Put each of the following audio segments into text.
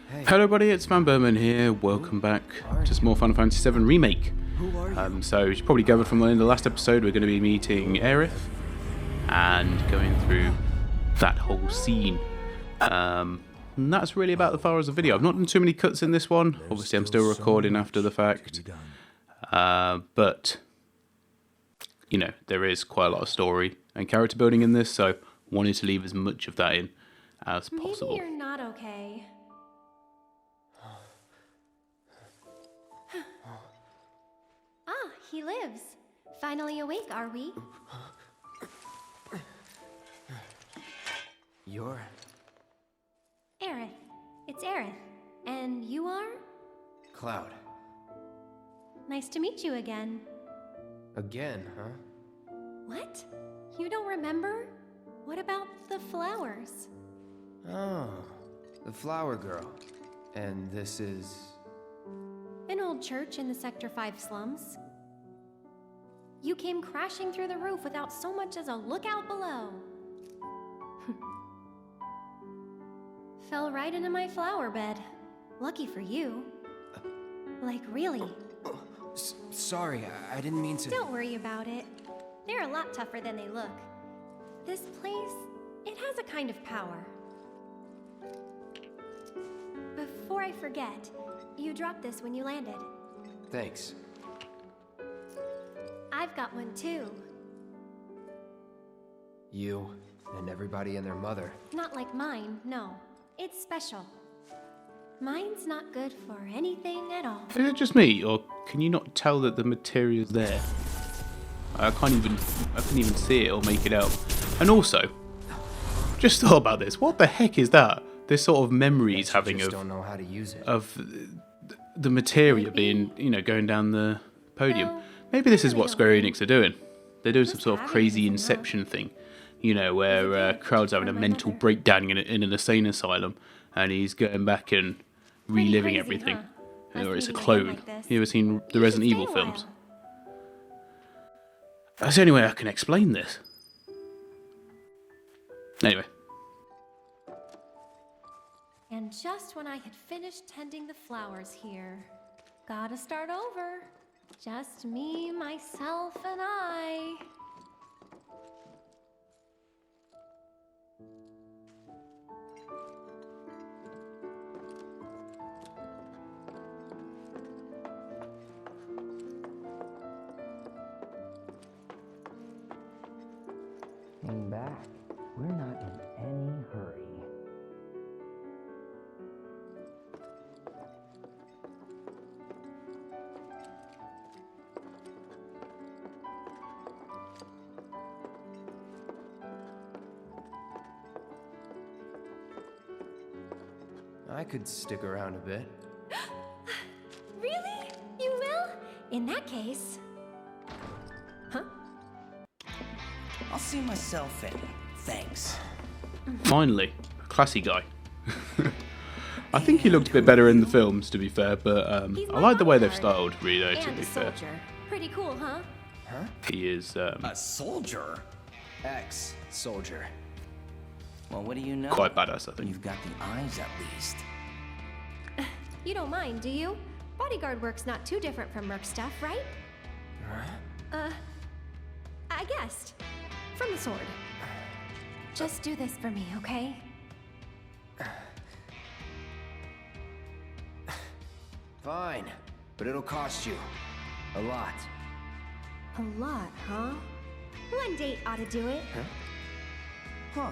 Hello everybody, it's vanburman here. Welcome back to some more Final Fantasy VII Remake. So as you probably gathered from the end of the last episode, we're going to be meeting Aerith and going through that whole scene. And that's really about the far as the video. I've not done too many cuts in this one. Obviously I'm still recording after the fact. But, you know, there is quite a lot of story and character building in this, so wanted to leave as much of that in as possible. Maybe you're not okay. Ah, he lives. Finally awake, are we? You're... Aerith. It's Aerith. And you are? Cloud. Nice to meet you again. Again, huh? What? You don't remember? What about the flowers? Oh, the flower girl. And this is... An old church in the Sector 5 slums. You came crashing through the roof without so much as a look out below. Fell right into my flower bed. Lucky for you. Like, really. Sorry, I didn't mean to... Don't worry about it. They're a lot tougher than they look. This place, it has a kind of power. Before I forget, you dropped this when you landed. Thanks. I've got one too. You and everybody and their mother. Not like mine, no. It's special. Mine's not good for anything at all. Is it just me, or can you not tell that the material's there? I couldn't even see it or make it out. And also, just thought about this. What the heck is that? This sort of memory he's having of don't know how to use it. Of the materia being, you know, going down the podium. No, Maybe this is what I Square don't. Enix are doing. They're doing some Must sort of have it crazy if it's Inception thing, you know, where crowd's having a mental breakdown in an insane asylum, and he's going back and reliving crazy, everything. huh? Or it's a Us meeting again clone. like this. You ever seen the You Resident should Evil stay a films? while. That's the only way I can explain this. Anyway. And just when I had finished tending the flowers here, gotta start over. Just me, myself, and I. Hang back. We're not in any hurry. I could stick around a bit. Really? You will? In that case. Huh? I'll see myself in. Thanks. Finally, a classy guy. I think he looked a bit better in the films, to be fair, but He's I my like the way they've bodyguard. styled Rito, to And be a fair. soldier. Pretty cool, huh? He is, A soldier? Ex-soldier. Well, what do you know? quite badass, I think. You've got the eyes at least. You don't mind, do you? Bodyguard work's not too different from merc stuff, right? I guessed. From the sword. Just do this for me, okay? Fine, but it'll cost you. A lot. A lot, huh? One date ought to do it. Huh.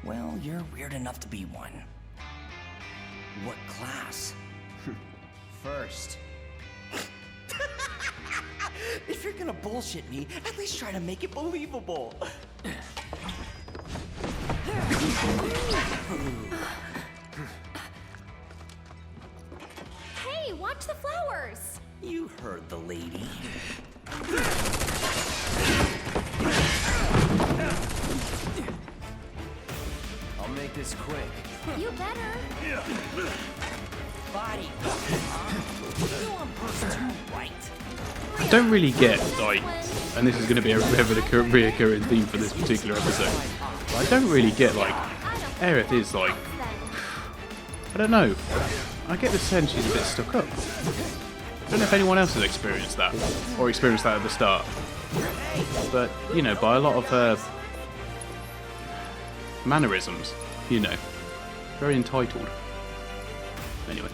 Well, you're weird enough to be one. What class? First. If you're gonna bullshit me, at least try to make it believable. Hey, watch the flowers! You heard the lady. I'll make this quick. You better. Body. You on burst too, right? I don't really get, like, and this is going to be a reoccurring theme for this particular episode, but I don't really get, like, Aerith is, like, I don't know, I get the sense she's a bit stuck up. I don't know if anyone else has experienced that, or experienced that at the start. But, you know, by a lot of her mannerisms, you know, very entitled. Anyway.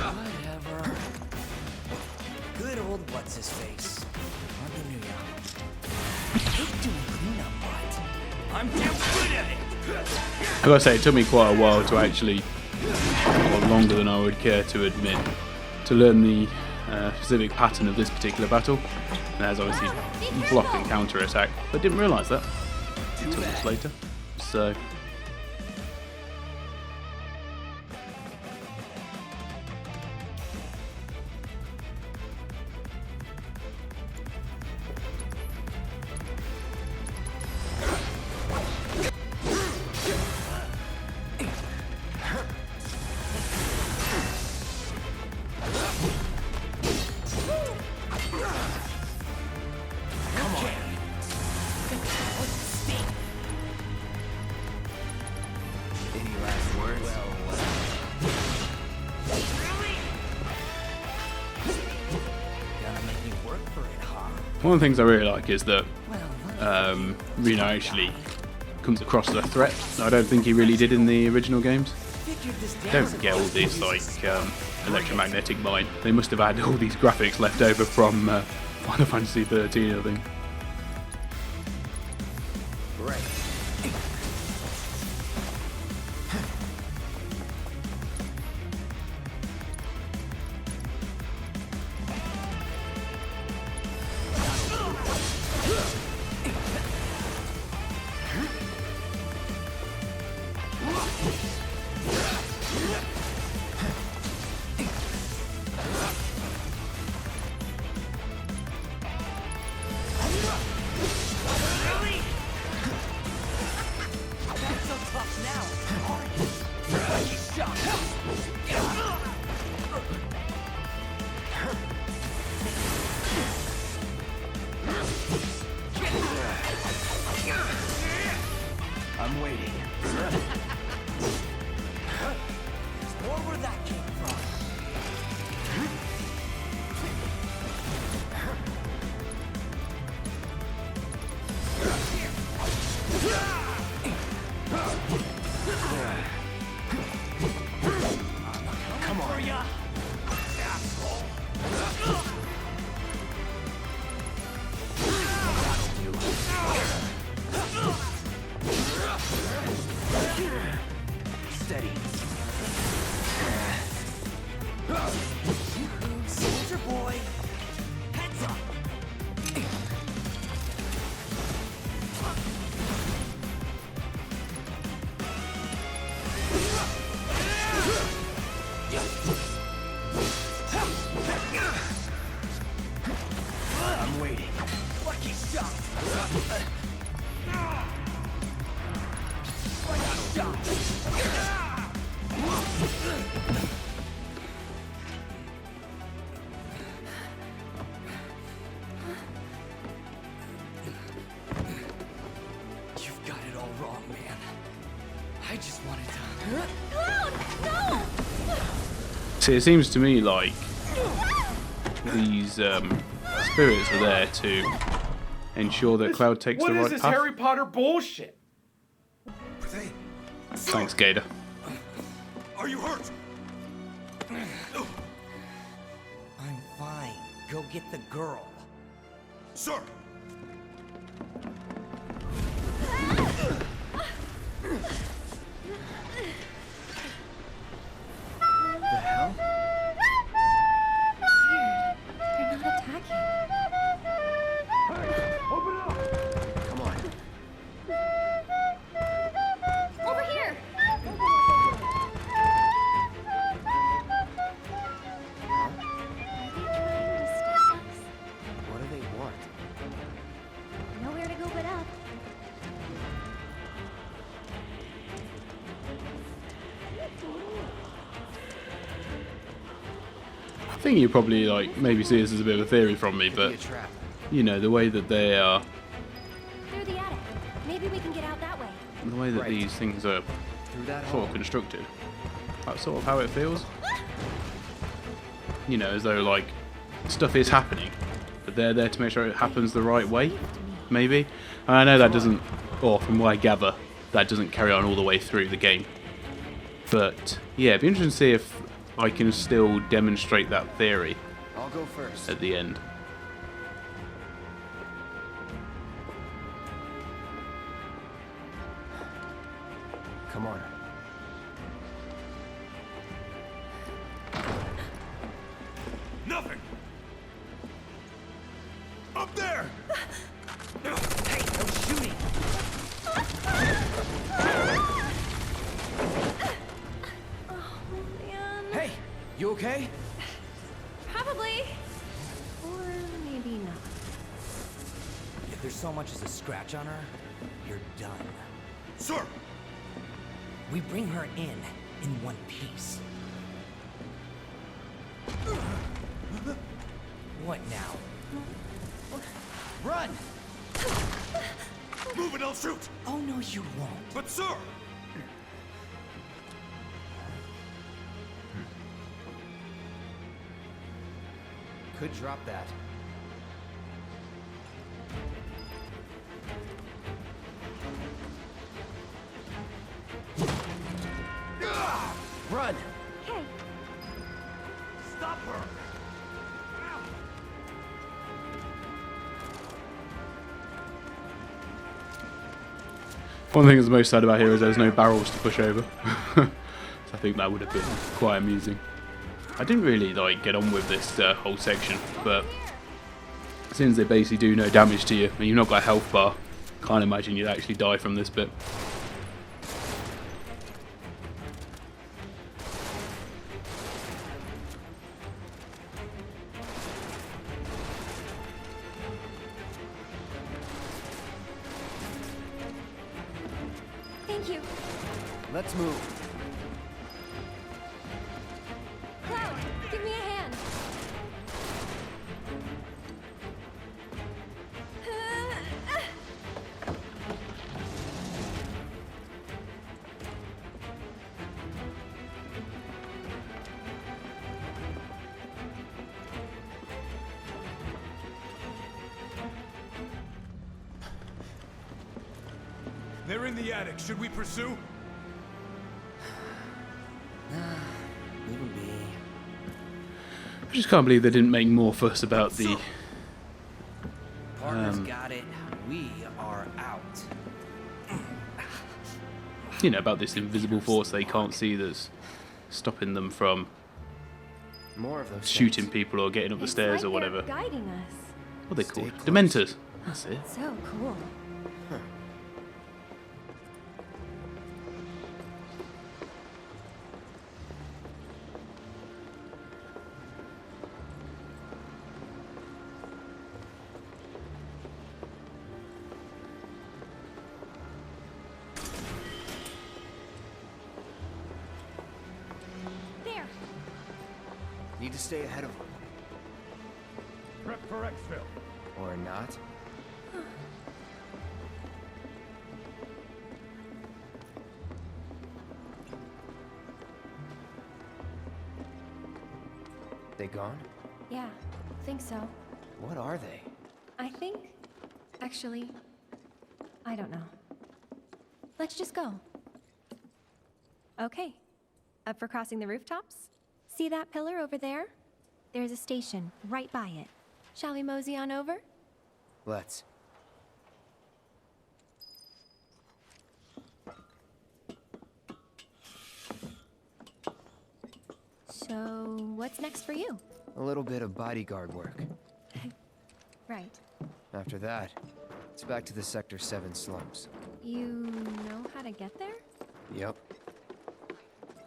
Whatever. Good old what's his face. Hardly knew ya. I hate doing cleanup, but I'm damn good at it. I gotta say, it took me quite a while to actually, or longer than I would care to admit, to learn the specific pattern of this particular battle. And there's obviously block and counter attack, but didn't realise that until much later. So. Any last words? Gotta make me work for it, huh? One of the things I really like is that Reno actually comes across as a threat. I don't think he really did in the original games. Don't get all these like electromagnetic mine. They must have had all these graphics left over from Final Fantasy 13, I think. Right. I'm waiting. More where that came from. Come on. Steady. Soldier boy. Heads up. I'm waiting. Lucky shot. Lucky shot. You've got it all wrong, man. I just wanted to. Cloud! No! See, it seems to me like these spirits are there to ensure that Cloud takes What the is right this path. Harry Potter bullshit? Thanks, Gator. Are you hurt? I'm fine. Go get the girl. Sir! The hell? Weird. They're not attacking. Come on. Over here! Are they trying to stop us? What do they want? I think you probably like maybe see this as a bit of a theory from me, Could but be a trap. you know the way that they are, Through the attic. Maybe we can get out that way. the way that Right. these things are Through that sort hole. of constructed. That's sort of how it feels. You know, as though like stuff is happening, but they're there to make sure it happens the right way. Maybe. And I know that doesn't, or from what I gather, that doesn't carry on all the way through the game. But yeah, it'd be interesting to see if I can still demonstrate that theory I'll go first. at the end. Come on. Nothing. Up there. Hey, no shooting! Oh, man. Hey, you okay? Probably. Or maybe not. If there's so much as a scratch on her, you're done. Sir. We bring her in one piece. What now? Run! Move and I'll shoot. Oh no, you won't. But sir. Could drop that. Run! Hey, Stop her. One thing that's most sad about here is there's no barrels to push over. So I think that would have been quite amusing. I didn't really like get on with this whole section, but since they basically do no damage to you and you've not got a health bar, can't imagine you'd actually die from this bit. thank you. Let's move. Cloud, give me a hand. They're in the attic. Should we pursue? Leave him be. I just can't believe they didn't make more fuss about the Partner's got it. We are out. you know, about this invisible force they can't see that's stopping them from More of those shooting things. people or getting up the It's stairs like or whatever. they're guiding us. What are they Stay called? close. Dementors. That's it. So cool. There. Need to stay ahead of them. Prep for exfil. Or not. They gone? Yeah, think so. What are they? I think, actually, I don't know. Let's just go. Okay. Up for crossing the rooftops? See that pillar over there? There's a station right by it. Shall we mosey on over? Let's. So, what's next for you? A little bit of bodyguard work. Right. After that, it's back to the Sector 7 slums. You know how to get there? Yep.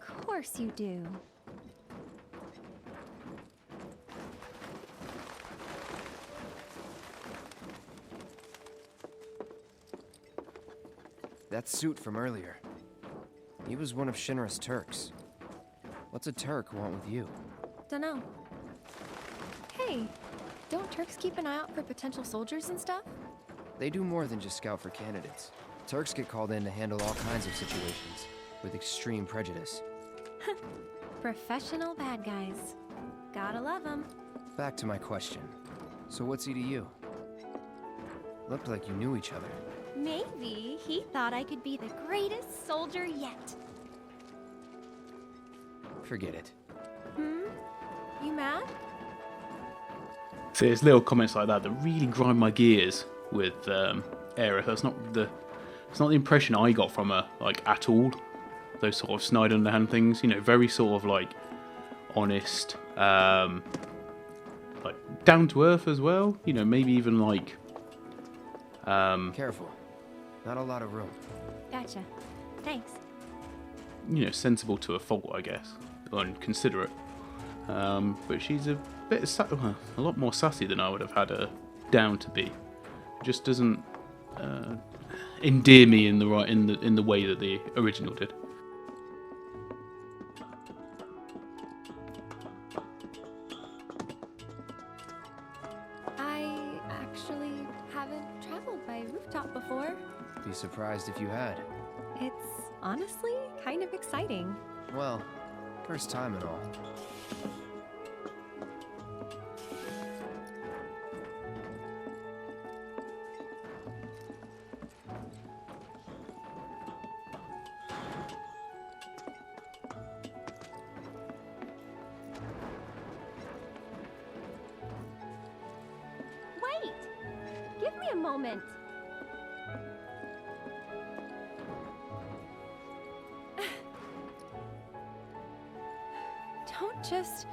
Of course you do. That suit from earlier. He was one of Shinra's Turks. What's a Turk want with you? Dunno. Hey, don't Turks keep an eye out for potential soldiers and stuff? They do more than just scout for candidates. Turks get called in to handle all kinds of situations, with extreme prejudice. Professional bad guys. Gotta love them. Back to my question. So what's he to you? Looked like you knew each other. Maybe he thought I could be the greatest soldier yet. Forget it. You mad? See, there's little comments like that that really grind my gears with Aerith. It's not the impression I got from her, like, at all. Those sort of snide underhand things, you know, very sort of like honest, like down to earth as well. You know, maybe even like Careful. Not a lot of room. Gotcha. Thanks. you know, sensible to a fault, I guess, and considerate. But she's a bit a lot more sassy than I would have had her down to be. It just doesn't endear me in the way that the original did. I actually haven't traveled by rooftop before. Be surprised if you had. It's honestly kind of exciting. Well, first time and all. Wait! Give me a moment. Don't just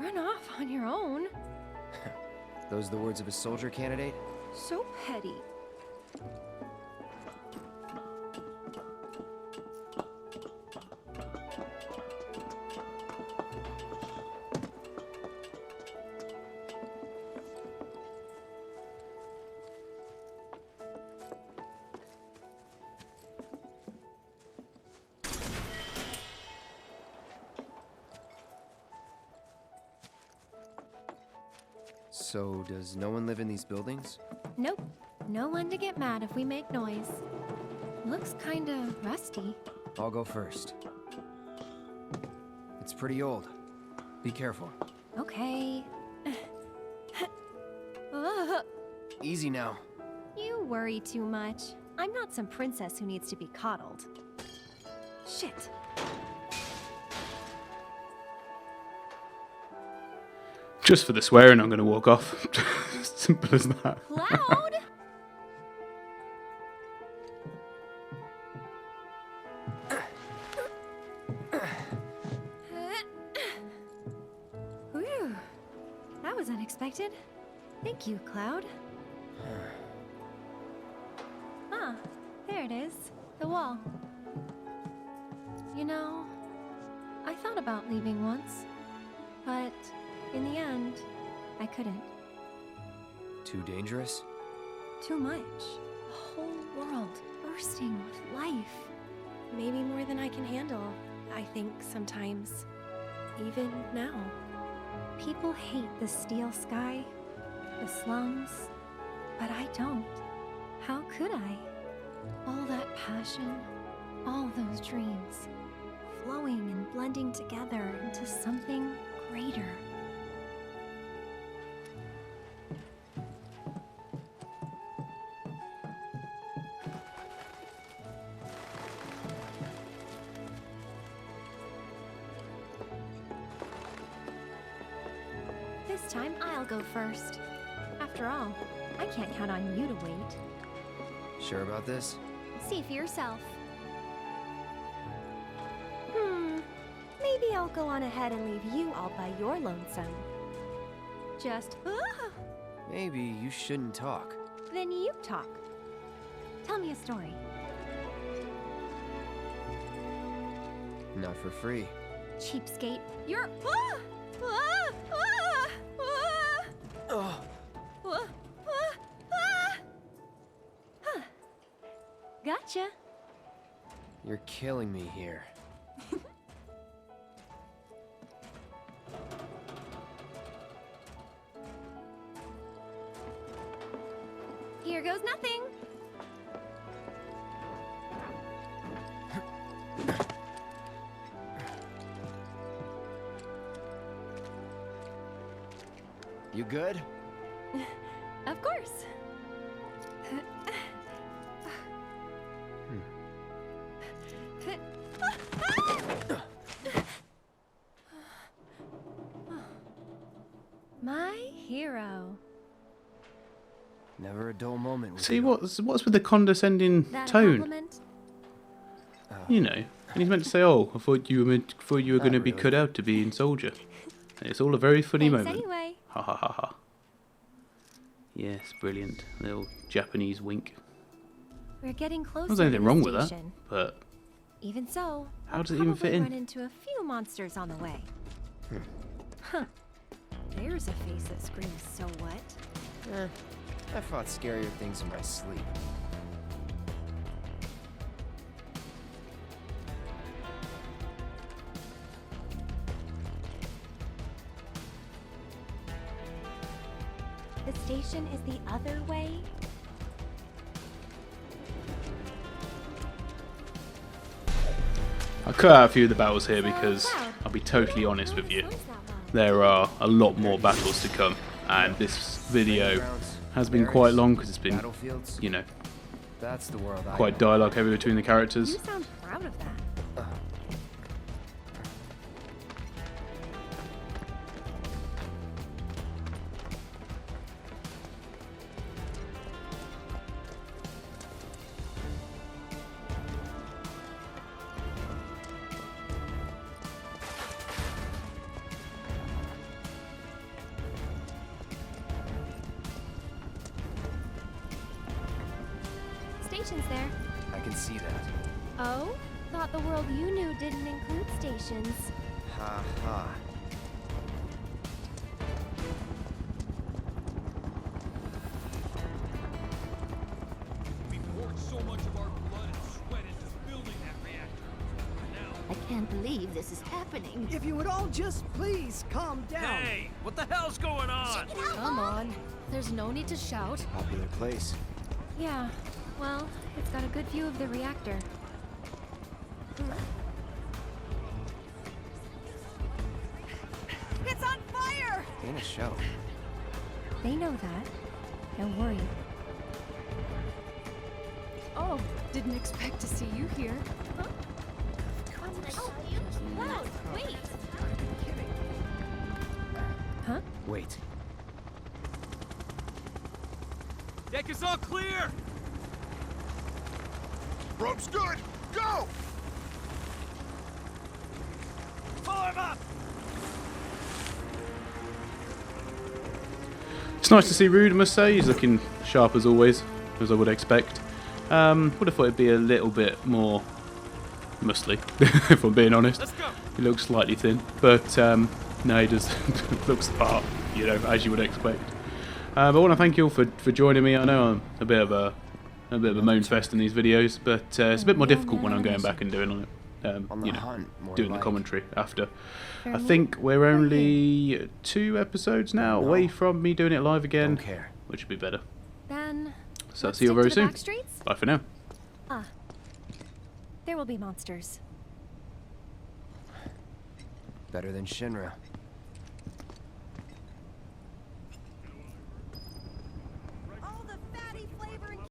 run off on your own. Those the words of a soldier candidate? So petty. So, does no one live in these buildings? Nope. No one to get mad if we make noise. Looks kinda rusty. I'll go first. It's pretty old. Be careful. Okay. Easy now. You worry too much. I'm not some princess who needs to be coddled. Shit. Just for the swearing, I'm going to walk off. Simple as that. Cloud! Whew. That was unexpected. Thank you, Cloud. Ah, there it is. The wall. You know, I thought about leaving once, but in the end, I couldn't. Too dangerous? Too much. The whole world bursting with life. Maybe more than I can handle, I think sometimes. Even now. People hate the steel sky, the slums, but I don't. How could I? All that passion, all those dreams, flowing and blending together into something greater. This time I'll go first. After all, I can't count on you to wait. Sure about this? See for yourself. Maybe I'll go on ahead and leave you all by your lonesome. Just, Maybe you shouldn't talk. then you talk. Tell me a story. Not for free. Cheapskate, you're, Gotcha. You're killing me here. goes nothing. You good? Of course. My hero. Never a dull moment. With See, you. what's with the condescending That a tone? compliment? You know, and he's meant to say, "Oh, I thought you were going to be really. cut out to be in soldier." And it's all a very funny Thanks moment. anyway. Ha ha ha ha. Yes, brilliant. Little Japanese wink. We're getting closer. There's to anything the wrong with that, station. but Even so, How I'll does it even fit probably in? Run into a few monsters on the way. Huh. There's a face that screams, "So what?" I fought scarier things in my sleep. The station is the other way. I cut out a few of the battles here because I'll be totally honest with you. There are a lot more battles to come, and this video has been quite long because it's been, Battlefields. you know, That's the world I quite know. dialogue heavy between the characters. You sound proud of that. Station's there. I can see that. Oh? Thought the world you knew didn't include stations. Ha ha. We poured so much of our blood and sweat into building that reactor. Now, I can't believe this is happening. If you would all just please calm down. Hey, what the hell's going on? Come on. There's no need to shout. Popular place. Yeah, well, it's got a good view of the reactor. It's on fire! Ain't a show. They know that. Don't worry. Oh, didn't expect to see you here. Whoa, wait! Huh? Wait. Deck is all clear! rope's good. Go! Form up! It's nice to see Rude, I must say. He's looking sharp as always, as I would expect. Would have thought it'd be a little bit more muscly, if I'm being honest. Let's go! He looks slightly thin, but no, he just looks the part, you know, as you would expect. But I want to thank you all for joining me. I know I'm a bit of a moan fest in these videos, but it's a bit more difficult when I'm going back and doing on it. On the You know, hunt, more doing the like. commentary after. I Fair think we're only 2 episodes now away from me doing it live again, Don't care. which would be better. Then. So I'll let's see you stick very to the soon. back streets? Bye for now. There will be monsters. Better than Shinra.